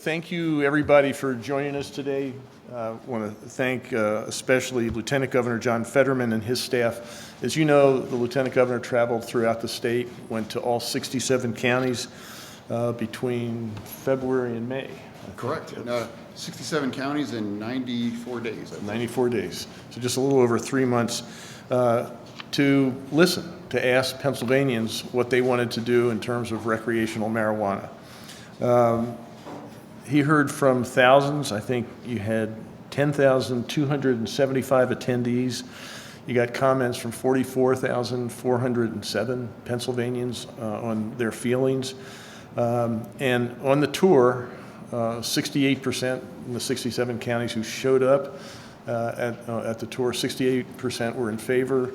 Thank you, everybody, for joining us today. I want to thank especially Lieutenant Governor John Fetterman and his staff. As you know, the Lieutenant Governor traveled throughout the state, went to all 67 counties between February and May. Correct. 67 counties in 94 days. 94 days. So just a little over 3 months to listen, to ask Pennsylvanians what they wanted to do in terms of recreational marijuana. He heard from thousands. I think you had 10,275 attendees. You got comments from 44,407 Pennsylvanians on their feelings. And on the tour, 68% in the 67 counties who showed up at the tour, 68% were in favor.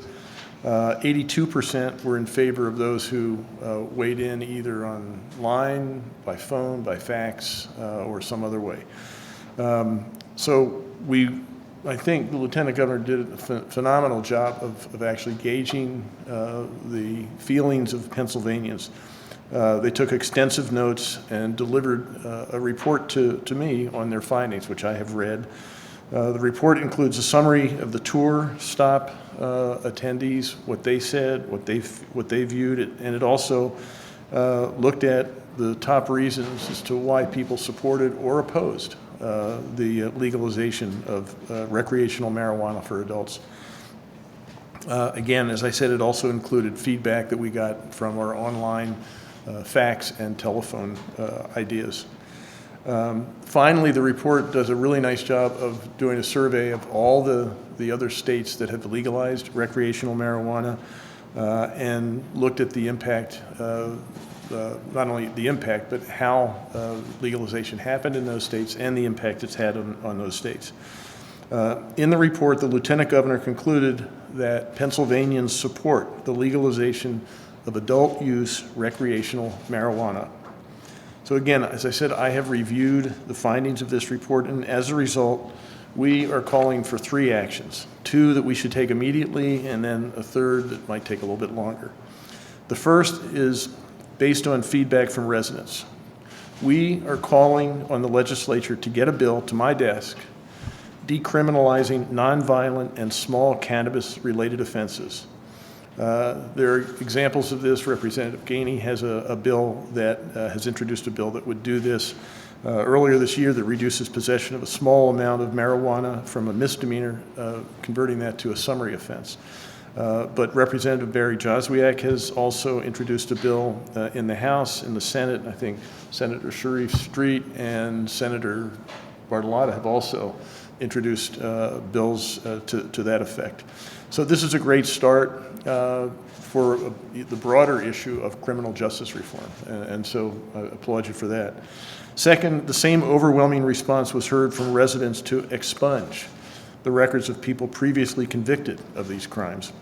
82% were in favor of those who weighed in either online, by phone, by fax, or some other way. So I think the Lieutenant Governor did a phenomenal job of actually gauging the feelings of Pennsylvanians. They took extensive notes and delivered a report to me on their findings, which I have read. The report includes a summary of the tour stop attendees, what they said, what they viewed, and it also looked at the top reasons as to why people supported or opposed the legalization of recreational marijuana for adults. Again, as I said, it also included feedback that we got from our online fax and telephone ideas. Finally, the report does a really nice job of doing a survey of all the other states that have legalized recreational marijuana and looked at the impact, not only the impact, but how legalization happened in those states and the impact it's had on those states. In the report, the Lieutenant Governor concluded that Pennsylvanians support the legalization of adult use recreational marijuana. So again, as I said, I have reviewed the findings of this report, and as a result, we are calling for 3 actions. 2 that we should take immediately, and then a 3rd that might take a little bit longer. The first is based on feedback from residents. We are calling on the legislature to get a bill to my desk decriminalizing nonviolent and small cannabis-related offenses. There are examples of this. Representative Gainey has a bill that has introduced a bill that would do this earlier this year that reduces possession of a small amount of marijuana from a misdemeanor, converting that to a summary offense. But Representative Barry Joswiak has also introduced a bill in the House, in the Senate. I think Senator Sharif Street and Senator Bartolotta have also introduced bills to that effect. So this is a great start for the broader issue of criminal justice reform, and so I applaud you for that. Second, the same overwhelming response was heard from residents to expunge the records of people previously convicted of these crimes.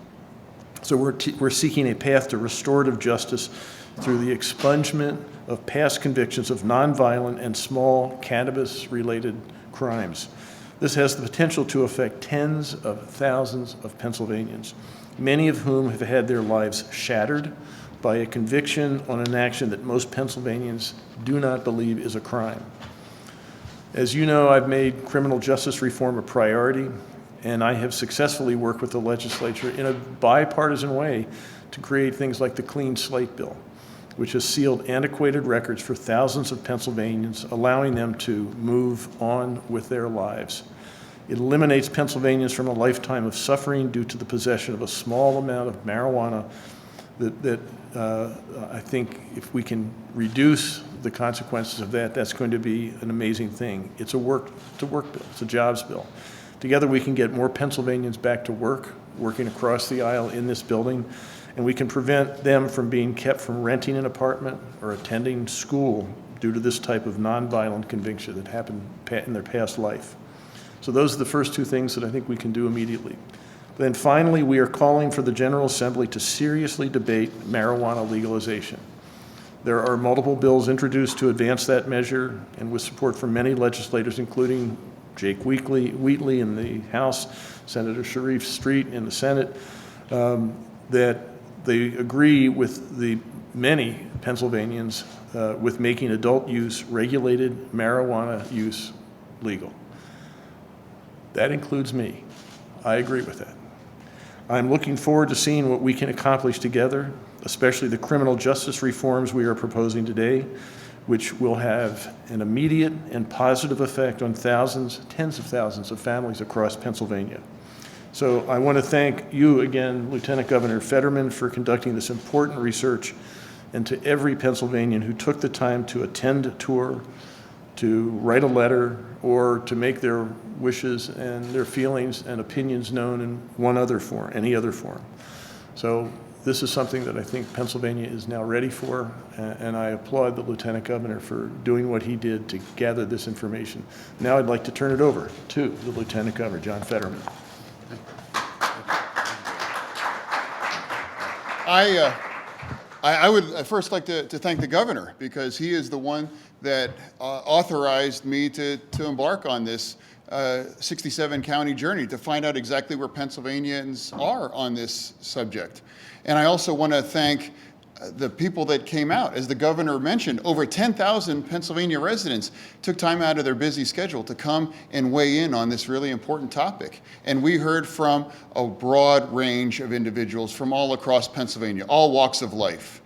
So we're seeking a path to restorative justice through the expungement of past convictions of nonviolent and small cannabis-related crimes. This has the potential to affect tens of thousands of Pennsylvanians, many of whom have had their lives shattered by a conviction on an action that most Pennsylvanians do not believe is a crime. As you know, I've made criminal justice reform a priority, and I have successfully worked with the legislature in a bipartisan way to create things like the Clean Slate Bill, which has sealed antiquated records for thousands of Pennsylvanians, allowing them to move on with their lives. It eliminates Pennsylvanians from a lifetime of suffering due to the possession of a small amount of marijuana that I think if we can reduce the consequences of that, that's going to be an amazing thing. It's a work bill, it's a jobs bill. Together we can get more Pennsylvanians back to work, working across the aisle in this building, and we can prevent them from being kept from renting an apartment or attending school due to this type of nonviolent conviction that happened in their past life. So those are the first 2 things that I think we can do immediately. Then finally, we are calling for the General Assembly to seriously debate marijuana legalization. There are multiple bills introduced to advance that measure, and with support from many legislators, including Jake Wheatley in the House, Senator Sharif Street in the Senate, that They agree with the many Pennsylvanians with making adult use regulated marijuana use legal. That includes me. I agree with that. I'm looking forward to seeing what we can accomplish together, especially the criminal justice reforms we are proposing today, which will have an immediate and positive effect on thousands, tens of thousands of families across Pennsylvania. So I want to thank you again, Lieutenant Governor Fetterman, for conducting this important research, and to every Pennsylvanian who took the time to attend a tour, to write a letter, or to make their wishes and their feelings and opinions known in one other form, any other form. So this is something that I think Pennsylvania is now ready for, and I applaud the Lieutenant Governor for doing what he did to gather this information. Now I'd like to turn it over to the Lieutenant Governor, John Fetterman. I would first like to thank the governor, because he is the one that authorized me to embark on this 67 county journey to find out exactly where Pennsylvanians are on this subject. And I also want to thank the people that came out. As the governor mentioned, over 10,000 Pennsylvania residents took time out of their busy schedule to come and weigh in on this really important topic. And we heard from a broad range of individuals from all across Pennsylvania, all walks of life.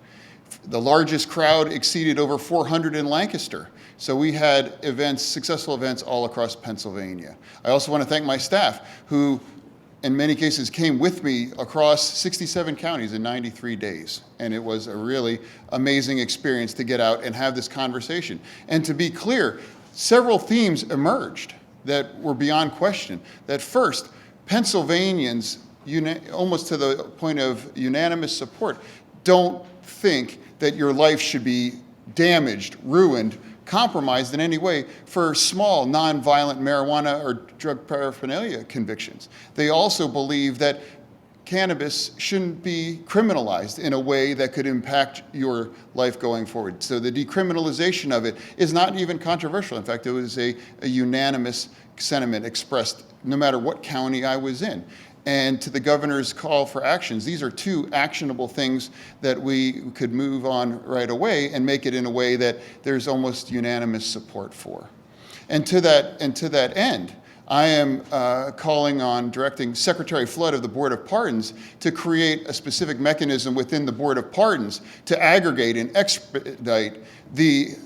The largest crowd exceeded over 400 in Lancaster. So we had events, successful events all across Pennsylvania. I also want to thank my staff, who in many cases came with me across 67 counties in 93 days. And it was a really amazing experience to get out and have this conversation. And to be clear, several themes emerged that were beyond question. That first, Pennsylvanians, almost to the point of unanimous support, don't think that your life should be damaged, ruined, compromised in any way for small, nonviolent marijuana or drug paraphernalia convictions. They also believe that cannabis shouldn't be criminalized in a way that could impact your life going forward. So the decriminalization of it is not even controversial. In fact, it was a unanimous sentiment expressed no matter what county I was in. And to the governor's call for actions, these are two actionable things that we could move on right away and make it in a way that there's almost unanimous support for. And to that end, I am calling on directing Secretary Flood of the Board of Pardons to create a specific mechanism within the Board of Pardons to aggregate and expedite the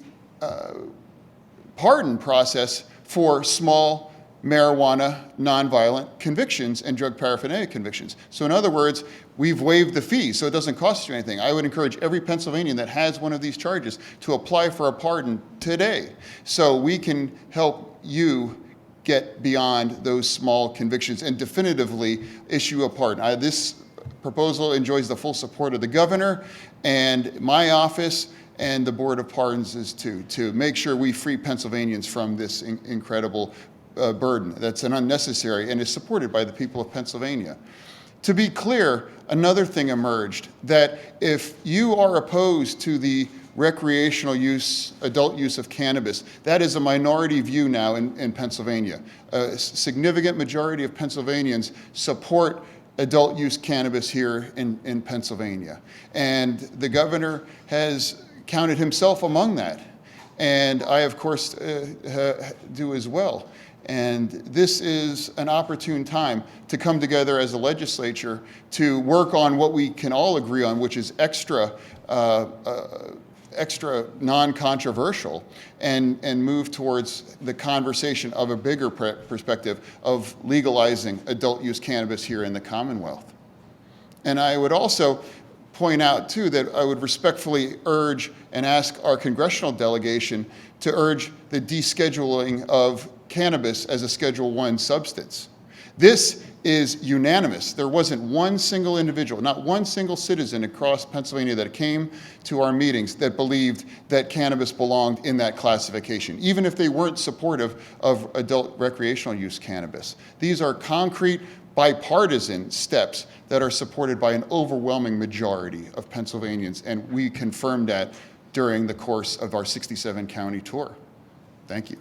pardon process for small marijuana, nonviolent convictions and drug paraphernalia convictions. So in other words, we've waived the fee, so it doesn't cost you anything. I would encourage every Pennsylvanian that has one of these charges to apply for a pardon today, so we can help you get beyond those small convictions and definitively issue a pardon. This proposal enjoys the full support of the governor and my office, and the Board of Pardons is too, to make sure we free Pennsylvanians from this incredible burden that's an unnecessary and is supported by the people of Pennsylvania. To be clear, another thing emerged, that if you are opposed to the recreational use, adult use of cannabis, that is a minority view now in Pennsylvania. A significant majority of Pennsylvanians support adult use cannabis here in Pennsylvania. And the governor has counted himself among that. And I, of course, do as well. And this is an opportune time to come together as a legislature to work on what we can all agree on, which is extra non-controversial, and move towards the conversation of a bigger perspective of legalizing adult use cannabis here in the Commonwealth. And I would also point out too that I would respectfully urge and ask our congressional delegation to urge the descheduling of cannabis as a Schedule I substance. This is unanimous. There wasn't one single individual, not one single citizen across Pennsylvania that came to our meetings that believed that cannabis belonged in that classification, even if they weren't supportive of adult recreational use cannabis. These are concrete, bipartisan steps that are supported by an overwhelming majority of Pennsylvanians, and we confirmed that during the course of our 67 county tour. Thank you.